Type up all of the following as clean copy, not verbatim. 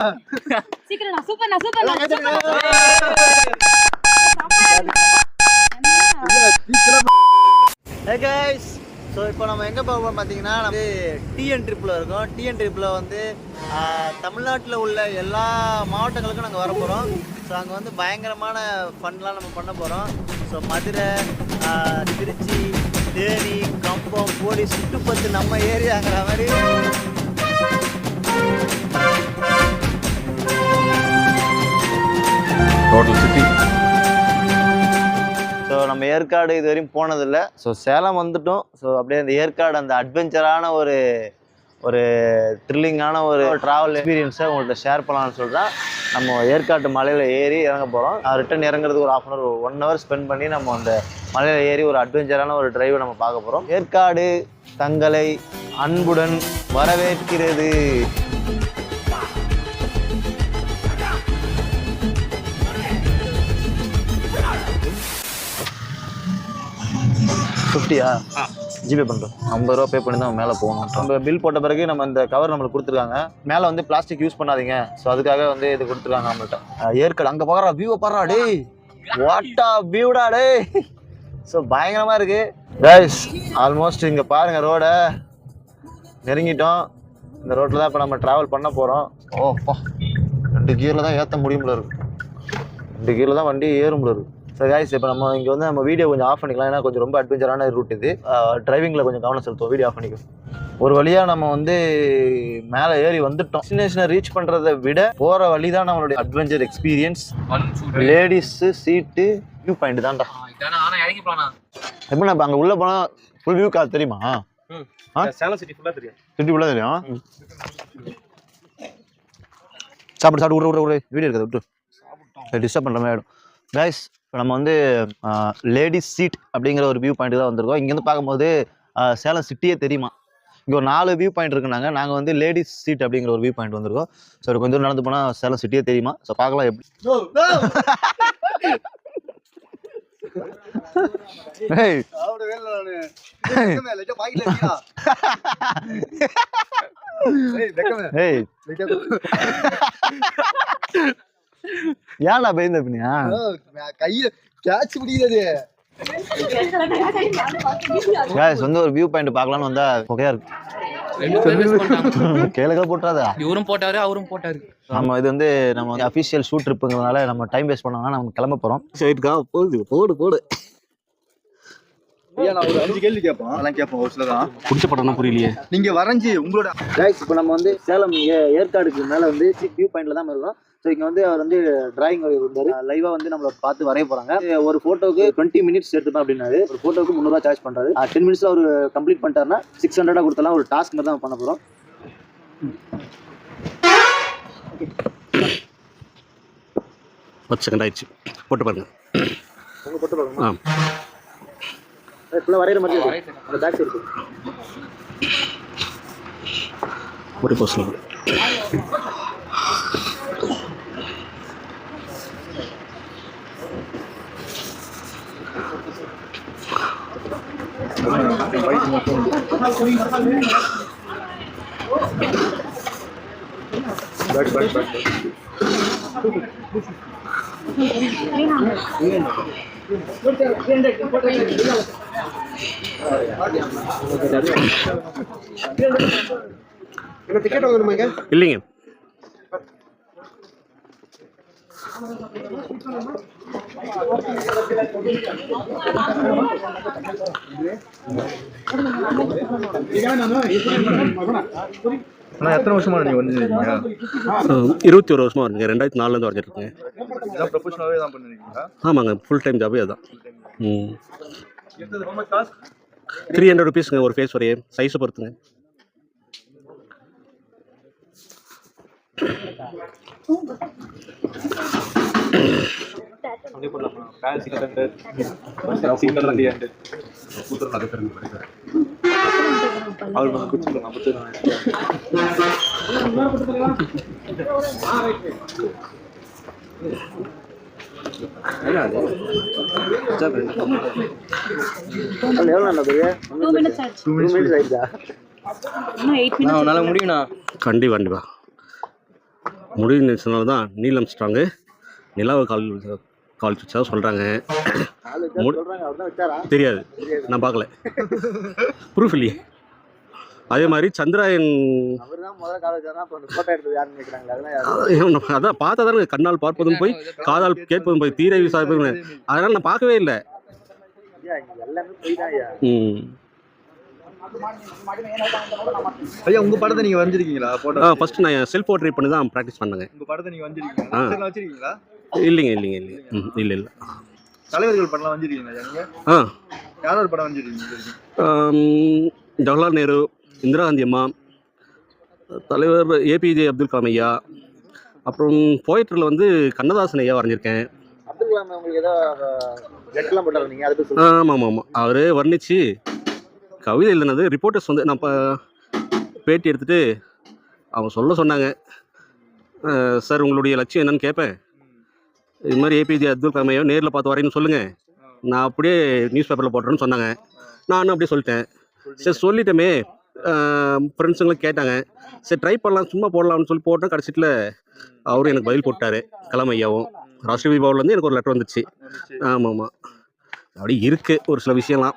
சீக்கிரம் super Hey guys, so இப்போ நம்ம எங்கே போகிறோம் பார்த்தீங்கன்னா நம்ம டிஎன் ட்ரிப்பில் இருக்கோம். டிஎன் ட்ரிப்பில் வந்து தமிழ்நாட்டில் உள்ள எல்லா மாவட்டங்களுக்கும் நாங்கள் வர போகிறோம். ஸோ அங்கே வந்து பயங்கரமான ஃபன்லாம் நம்ம பண்ண போகிறோம். ஸோ மதுரை, திருச்சி, தேனி, கம்பம், போடி சுற்றுப்பத்து நம்ம ஏரியாங்கிற மாதிரி டோட்டல் சிட்டி. ஸோ நம்ம ஏற்காடு இது வரையும் போனதில்லை. ஸோ சேலம் வந்துட்டோம். ஸோ அப்படியே அந்த ஏற்காடு அந்த அட்வென்ச்சரான ஒரு த்ரில்லிங்கான ஒரு ட்ராவல் எக்ஸ்பீரியன்ஸை உங்கள்கிட்ட ஷேர் பண்ணலான்னு சொல்கிறேன். நம்ம ஏற்காட்டு மலையில் ஏறி இறங்க போகிறோம். ரிட்டன் இறங்குறதுக்கு ஒரு 1 hour ஸ்பெண்ட் பண்ணி நம்ம அந்த மலையில் ஏறி ஒரு அட்வென்ச்சரான ஒரு டிரைவை நம்ம பார்க்க போகிறோம். ஏற்காடு தங்களை அன்புடன் வரவேற்கிறது. ஜிபே பண்ணுறோம். 50 ரூபா பே பண்ணி தான் மேலே போகணும். நம்ம பில் போட்ட பிறகு நம்ம இந்த கவர் நம்மளுக்கு கொடுத்துருக்காங்க. மேலே வந்து பிளாஸ்டிக் யூஸ் பண்ணாதீங்க. ஸோ அதுக்காக வந்து இது கொடுத்துருக்காங்க நம்மள்கிட்ட. ஏற்காடு அங்கே பார்க்குறா வியூவை பாடுறா டே, வாட்டா வியூடா டே. ஸோ பயங்கரமாக இருக்குது கைஸ். ஆல்மோஸ்ட் இங்கே பாருங்கள் ரோடை நெருங்கிட்டோம். இந்த ரோட்டில் தான் இப்போ நம்ம ட்ராவல் பண்ண போகிறோம். ஓப்பா 2 கியரில் தான் ஏற்ற முடியும்ல இருக்கு. 2 கியரில் தான் வண்டி ஏறும்ல இருக்கு. ஸோ கைஸ் இப்போ நம்ம இங்கே வந்து நம்ம வீடியோ கொஞ்சம் ஆஃப் பண்ணிக்கலாம். ஏன்னா கொஞ்சம் ரொம்ப அட்வென்ச்சரான ரூட் இது. டிரைவிங்கில் கொஞ்சம் கவனம் செலுத்துவோம். வீடியோ ஆஃப் பண்ணிக்கும். ஒரு வழியாக நம்ம வந்து மேலே ஏறி வந்துட்டோம். டெஸ்டினேஷனை ரீச் பண்ணுறதை விட போகிற வழி தான் நம்மளுடைய அட்வென்ச்சர் எக்ஸ்பீரியன்ஸ். லேடிஸு சீட்டு வியூ பாயிண்ட் தான்டா. எப்படின்னா இப்போ அங்கே உள்ளே போனால் ஃபுல் வியூ கார் தெரியுமா? சேலம் சிட்டி ஃபுல்லாக தெரியும். சிட்டி ஃபுல்லாக தெரியும். சாப்பிடு விட்ரு வீடியோ இருக்காது விட்டு டிஸ்டர்ப் பண்ணுற மாதிரி ஆகிடும். கைஸ் இப்போ நம்ம வந்து லேடிஸ் சீட் அப்படிங்கிற ஒரு வியூ பாயிண்ட் தான் வந்திருக்கோம். இங்கேருந்து பார்க்கும்போது சேலம் சிட்டியே தெரியுமா? இங்கே ஒரு 4 வியூ பாயிண்ட் இருக்குனாங்க. நாங்கள் வந்து லேடிஸ் சீட் அப்படிங்கிற ஒரு வியூ பாயிண்ட் வந்திருக்கோம். ஸோ கொஞ்சம் தூரம் நடந்து போனால் சேலம் சிட்டியே தெரியுமா? ஸோ பார்க்கலாம் எப்படி. ஏன்டா பயந்த பின்னியா கையில கேட்ச் பிடிக்கிறது. வந்து ஒரு வியூ பாயிண்ட் பார்க்கலான்னு வந்தா புகையா இருக்கு. கேளுக்க போட்டாதா? இவரும் போட்டாரு அவரும் போட்டாரு. நம்ம இது வந்து நம்ம அஃபிஷியல் ஷூட் ட்ரிப்புங்கிறதுனால நம்ம டைம் வேஸ்ட் பண்ணோம்னா நம்ம கிளம்ப போறோம். சரிக்கா போடு நான் ஒரு 5 கேள்வி கேட்போம். அதெல்லாம் கேட்போம். ஒரு சிலதான் பிடிச்ச படம்னா புரியலையே. நீங்க வரைஞ்சி உங்களோட இப்போ நம்ம வந்து சேலம் ஏற்காடுக்கு மேலே வந்து வியூ பாயிண்ட்ல தான் இருக்கோம். ஸோ இங்கே வந்து அவர் வந்து டிராயிங் இருந்தார். லைவாக வந்து நம்மளை பார்த்து வரைய போகிறாங்க. ஒரு ஃபோட்டோக்கு 20 minutes எடுத்துப்பேன் அப்படின்னாரு. ஒரு ஃபோட்டோக்கு 300 ரூபா சார்ஜ் பண்ணுறாரு. 10 minutes அவர் கம்ப்ளீட் பண்ணிட்டாருன்னா 600 கொடுத்தலாம். ஒரு டாஸ்க் மாதிரி தான் பண்ண போகிறோம். 10 செகண்ட் ஆயிடுச்சு. போட்டு பாருங்க. உங்கள் போட்டு பாருங்க. ஃபுல்லாக வரைகிற மாதிரி அந்த பேக் சைடு ஒரு போஸ்ட் டிக்கெட் வாங்கணுமாங்க? இல்லைங்க. எத்தனை வருஷமா நீங்க வந்துருக்கீங்க? 21 வருஷமா வருங்க. 2004 வரைஞ்சிருக்கேன். ப்ரொஃபஷனலாவே தான் பண்ணிருக்கீங்களா? ஆமாங்க, ஃபுல் டைம் ஜாபே அதான். 300 rupeesங்க ஒரு ஃபேஸ் வரைய. சைஸை பொறுத்துங்க. முடியும்ண்ணா. கண்டிப்பா முடிவு நினைச்சனால தான் நீல் ஆம்ஸ்ட்ராங்கு நிலாவை கால் வச்சா சொல்கிறாங்க. தெரியாது, நான் பார்க்கல, ப்ரூஃப் இல்லையே. அதே மாதிரி சந்திராயன் அதான் பார்த்தா தானே கண்ணால் பார்ப்பதும் போய் காதால் கேட்பதும் போய் தீரை விசாரிப்பதும், அதனால் நான் பார்க்கவே இல்லை. ஐயா உங்க படத்தை நீங்க வரைஞ்சிருக்கீங்களா? ஃபர்ஸ்ட் நான் செல்ஃப் போர்ட்ரேட் பண்ணி தான் ப்ராக்டிஸ் பண்ணேங்க. உங்க படத்தை நீங்க வரைஞ்சிருக்கீங்களா? வச்சிருக்கீங்களா? இல்லைங்க. இல்லை. தலைவர்கள் படம் வரைஞ்சிருக்கீங்களா நீங்க? யாரோட படம் வரைஞ்சிருக்கீங்க? ஜவஹர்லால் நேரு, இந்திரா காந்தி அம்மா, தலைவர் ஏபிஜே அப்துல் கலாம் ஐயா, அப்புறம் போய்ட்ரில் வந்து கண்ணதாசன் ஐயா வரைஞ்சிருக்கேன். அப்துல் கலாம் உங்களுக்கு ஏதோ லெட்டர்லாம் போட்டாரு நீங்க அதுக்கு? ஆமாம். அவரே வர்ணிச்சு கவிதை எழுதினது. ரிப்போர்ட்டர்ஸ் வந்து நான் இப்போ பேட்டி எடுத்துகிட்டு அவங்க சொன்னாங்க, சார் உங்களுடைய லட்சியம் என்னன்னு கேட்பேன், இது மாதிரி ஏபிஜே அப்துல் கலாம் ஐயா நேரில் பார்த்து வரேன்னு சொல்லுங்கள், நான் அப்படியே நியூஸ் பேப்பரில் போட்டுறேன்னு சொன்னாங்க. நானும் அப்படியே சொல்லிட்டேன். சரி சொல்லிட்டோமே, ஃப்ரெண்ட்ஸுங்களும் கேட்டாங்க, சரி ட்ரை பண்ணலாம் சும்மா போடலாம்னு சொல்லி போட்டேன். கடைசியில் அவரும் எனக்கு பதில் போட்டார், கலாம் ஐயாவும். ராஷ்டிரபதி பவன்லேருந்து எனக்கு ஒரு லெட்டர் வந்துச்சு. ஆமாம், அப்படி இருக்குது ஒரு சில விஷயம்லாம்.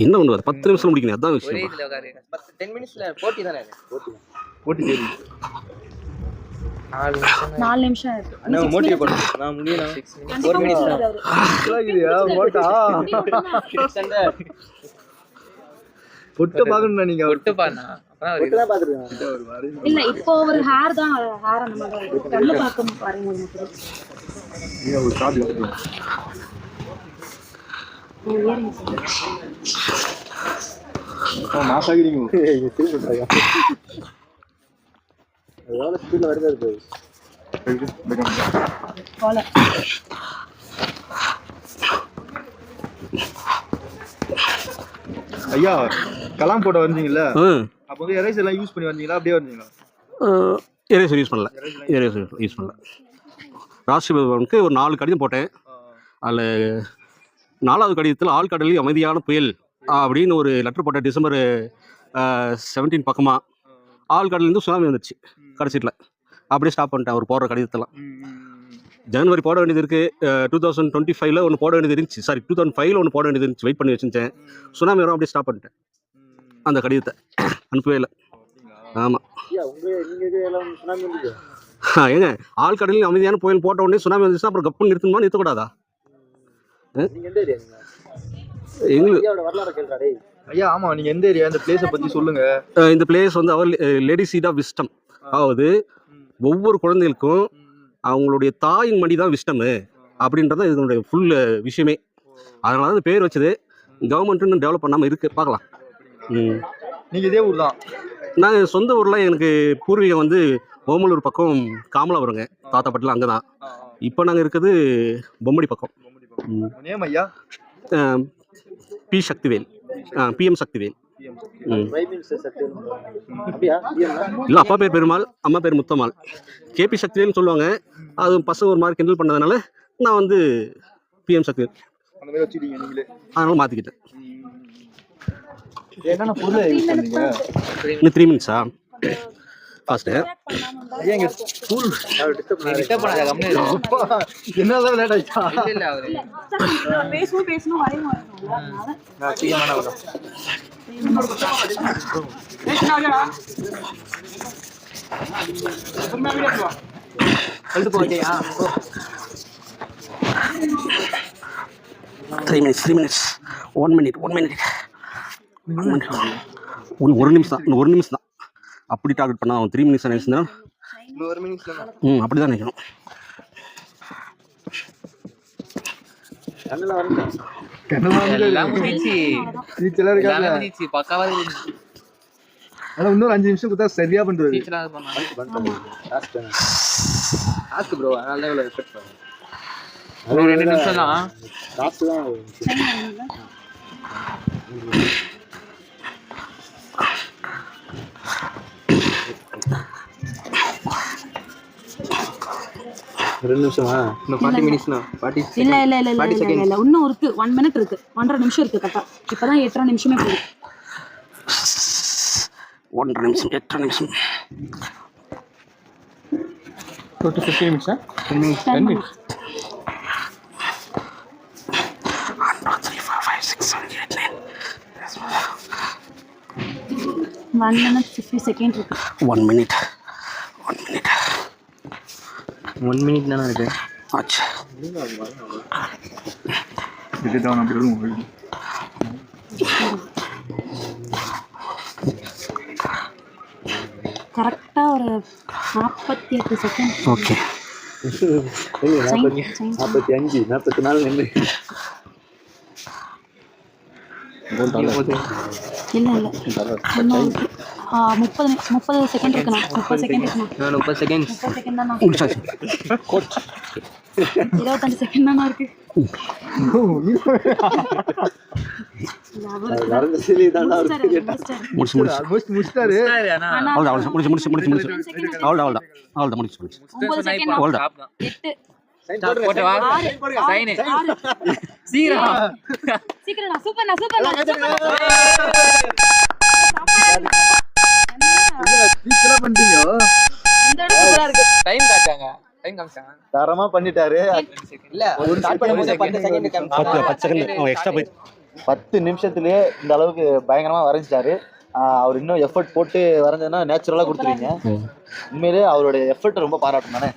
என்ன ஒன்று 10 நிமிஷம் முடிக்கணும், அதான் விஷயம். 10 மினிட்ஸ்ல போட்டி தானே? போட்டி சரி 4 நிமிஷம் இருக்கு. அண்ணா மோட்டிவேட் பண்ணு, நான் முடியல. 4 மினிட்ஸ் தான் போட்டா பொட்டு பார்க்கணும். நீங்க ஒட்டு பாருங்க, ஒட்டு தான் பாத்துருக்கேன். இல்ல இப்போ ஒரு ஹேர் தான், ஹேர் அந்த மாதிரி கண்ணு பார்க்க பாருங்க. நீங்க ஒரு ஷாட் எடுத்துங்க. மாசாகிறீங்க. எவ்வளவு ஸ்பீட்ல வருது அது? ஐயா கலாம் போட்டோ வந்தீங்கல்ல, அப்போ வந்து எரேசர் எல்லாம் யூஸ் பண்ணி வந்தீங்களா? அப்படியே வந்தீங்களா? எரேசர் யூஸ் பண்ணல. ராஷ்டிரபதி பவனுக்கு ஒரு 4 கடிதம் போட்டேன். அதில் 4வது கடிதத்தில் ஆழ்கடலில் அமைதியான புயல் அப்படின்னு ஒரு லெட்டர் போட்டேன். டிசம்பர் 17 பக்கமாக ஆழ்கடலேருந்து சுனாமி வந்துடுச்சு. கடைசியில் அப்படியே ஸ்டாப் பண்ணிட்டேன் ஒரு போடுற கடிதத்தெல்லாம். ஜனவரி போட வேண்டியது இருக்குது, 2025 ஒன்று போட வேண்டியது இருந்துச்சு. 2005 ஒன்று போட வேண்டியது இருந்துச்சு, வெயிட் பண்ணி வச்சுருந்தேன். சுனாமி வரும், அப்படியே ஸ்டாப் பண்ணிட்டேன். அந்த கடிதத்தை அனுப்பவே இல்லை. ஆமாம் ஏங்க, ஆழ்கடலில் அமைதியான புயல் போட்ட உடனே சுனாமி வந்துச்சுன்னா அப்புறம் கப்புன்னு நிறுத்தணுமா நிறுத்தக்கூடாதா? எங்களுக்கு ஐயா ஆமா, நீங்க எந்த ஏரியா, இந்த பிளேஸை பத்தி சொல்லுங்க. இந்த பிளேஸ் வந்து அவர் லேடி சீட் ஆஃப் விஸ்டம். அதாவது ஒவ்வொரு குழந்தைகளுக்கும் அவங்களுடைய தாயின் மடி தான் விஸ்டமு அப்படின்றதான் இதனுடைய ஃபுல் விஷயமே. அதனால தான் பேர் வச்சது. கவர்மெண்ட்டுன்னு டெவலப் பண்ணாமல் இருக்குது, பார்க்கலாம். நீங்கள் இதே ஊர் தான்? நாங்கள் சொந்த ஊரில் எனக்கு பூர்வீகம் வந்து ஓமலூர் பக்கம் காமலாபுரங்க, தாத்தா பட்டில் அங்கே தான். இப்போ நாங்கள் இருக்கிறது பொம்மடி பக்கம். ஐயா பி சக்திவேல், பிஎம் சக்திவேல். இல்லை, அப்பா பேர் பெருமாள், அம்மா பேர் முத்தம்மாள். கேபி சக்திவேல்னு சொல்லுவாங்க. அது பசங்க ஒரு மாதிரி கிண்டல் பண்ணதுனால நான் வந்து பிஎம் சக்திவேல் அதனால மாற்றிக்கிட்டேன். என்னென்ன பொருள் யூஸ் பண்ணீங்க? இன்னும் 3 மினிட்ஸா? ஃபாஸ்ட்டு என்னதான் லேட் ஆயிடுச்சா? பேசணும் த்ரீ மினிட்ஸ் 1 மினிட் ஒரு நிமிஷம் தான். அப்படி டார்கெட் பண்ணா 3 மினிட்ஸ் நினைச்சுன்னா அப்படிதான் நினைக்கணும். இன்னொரு 5 நிமிஷம் கொடுத்தா சரியா பண்றது. 2 நிமிஷமா? இன்னும் 40 மினிட்ஸ்னா 40 இல்ல இன்னும் இருக்கு 1 மினிட் இருக்கு 1.5 நிமிஷம் இருக்கு கரெக்டா இப்பதான் 8.5 நிமிஷமே போகுது 1.5 நிமிஷம் 8 நிமிஷம் Total 15 minutes, huh? 10 minutes 1 2 3 4 5 6 7 8 1 minute 50 second இருக்கு 1 minute 1 மினிட் தானே இருக்கு. ஆச்சு. இது தான் அப்படி வரும். கரெக்டா ஒரு 48 செகண்ட் ஓகே. 45 44 நின்று இல்ல இன்னும் இருக்கு. 30 செகண்ட் இருக்குண்ணா 30 செகண்ட் இருக்குண்ணா 30 செகண்ட் 30 செகண்ட் தானா முடிச்சாச்சு. 25 செகண்ட் தானா இருக்கு நடந்த சிலி தான் முடிச்சு ஆல்மோஸ்ட் முடிச்சிட்டாரு. அவ்வளோதான் முடிச்சு அவ்வளோதான் முடிச்சு 9 செகண்ட் அவ்வளோதான் 8 போட்டவா சைன் சீக்கிரம் சீக்கிரம் சூப்பர்ண்ணா சீக்கிரம் பண்ணிட்டீங்க. இந்த இடம் சூப்பரா இருக்கு டைம் காட்டாங்க டைம் காமிச்சாங்க தரமா பண்ணிட்டாரு. இல்ல ஒரு ஸ்டார்ட் பண்ணும்போது 10 செகண்ட் 10 செகண்ட் அவன் எக்ஸ்ட்ரா போய் 10 நிமிஷத்துலயே இந்த அளவுக்கு பயங்கரமா வரைஞ்சிட்டாரு. அவர் இன்னும் எஃபர்ட் போட்டு வரைஞ்சதுன்னா நேச்சுரலா கொடுத்துருவீங்க. உண்மையிலே அவருடைய எஃபர்ட் ரொம்ப பாராட்டும் தானே.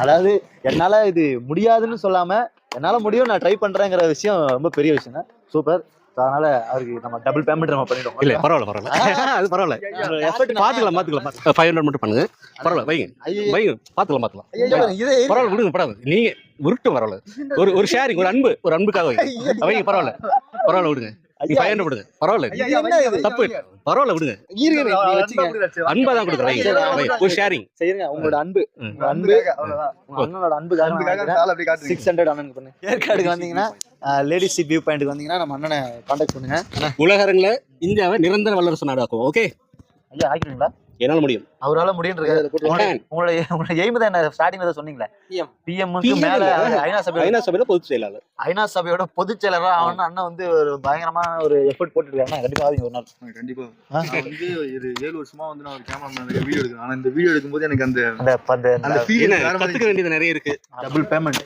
அதாவது என்னால இது முடியாதுன்னு சொல்லாம என்னால முடியும் நான் ட்ரை பண்றேங்கிற விஷயம் ரொம்ப பெரிய விஷயம் தான். சூப்பர். அதனால அவருக்கு நம்ம டபுள் பேமெண்ட் நம்ம பண்ணிடுவோம். இல்லை பரவாயில்ல அது பரவாயில்ல பார்த்துக்கலாம் 500 மட்டும் பண்ணுங்க பரவாயில்ல வைங்க பார்த்துக்கலாம் பரவாயில்ல விடுங்க பரவாயில்ல நீங்க உருட்டு பரவாயில்ல ஒரு ஷேரிங் ஒரு அன்புக்காக வைங்க பரவாயில்ல விடுங்க 500 விடுங்க பரவாயில்ல தப்பு பரவாயில்ல விடுங்க அன்பா தான் கொடுக்குறேன் ஒரு ஷேரிங் செய்யுங்க. உங்களோட அன்பு அண்ணனோட அன்புக்காக 600 அண்ணனுக்கு பண்ணு. ஏற்காடுக்கு வந்தீங்கன்னா லேடிஸ் வியூ பாயிண்ட்க்கு வந்தீங்கன்னா நம்ம அண்ணனை கான்டாக்ட் பண்ணுங்க. உலகரங்கில் இந்தியாவை நிரந்தர வல்லரசு நாடாக்கும். ஓகே ஐயா ஆகிடுவீங்களா? என்னால முடியும். அவரால முடியும்ன்றது உங்களோட எய்ம் தான். என்ன ஸ்டார்டிங்ல சொன்னீங்களே பிஎம்க்கு மேல ஐநா சபையில பொதுச் செயலாளர் ஐநா சபையோட பொதுச் செயலரா அவன் அண்ணன் வந்து ஒரு பயங்கரமான ஒரு எஃபர்ட் போட்டுருக்காங்க. கண்டிப்பா ஒரு நாள் கண்டிப்பா நான் வந்து ஒரு 7 வருஷமா வந்து நான் ஒரு கேமராமேன் வீடியோ எடுக்கிறேன். ஆனா இந்த வீடியோ எடுக்கும்போது எனக்கு அந்த ஃபீல் கத்துக்க வேண்டியது நிறைய இருக்கு. டபுள் பேமெண்ட்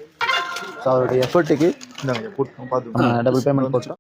அவருடைய எஃபர்ட்டுக்கு டபுள் பேமெண்ட் போட்டோம்.